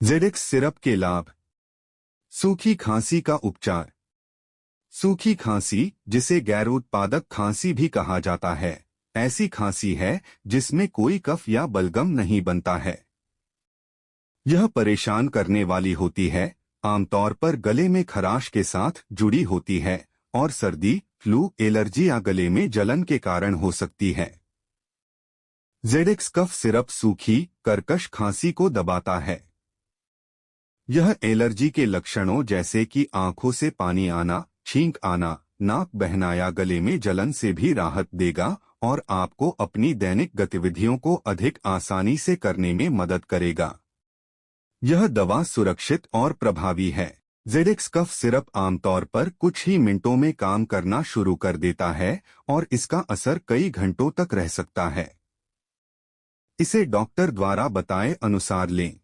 ZX syrup के लाभ। सूखी खांसी का उपचार। सूखी खांसी, जिसे गैर उत्पादक खांसी भी कहा जाता है, ऐसी खांसी है जिसमें कोई कफ या बलगम नहीं बनता है। यह परेशान करने वाली होती है, आमतौर पर गले में खराश के साथ जुड़ी होती है और सर्दी, फ्लू, एलर्जी या गले में जलन के कारण हो सकती है। जेडेक्स कफ सिरप सूखी, कर्कश खांसी को दबाता है। यह एलर्जी के लक्षणों जैसे कि आंखों से पानी आना, छींक आना, नाक बहना या गले में जलन से भी राहत देगा और आपको अपनी दैनिक गतिविधियों को अधिक आसानी से करने में मदद करेगा। यह दवा सुरक्षित और प्रभावी है। जेडेक्स कफ सिरप आमतौर पर कुछ ही मिनटों में काम करना शुरू कर देता है और इसका असर कई घंटों तक रह सकता है। इसे डॉक्टर द्वारा बताए अनुसार लें।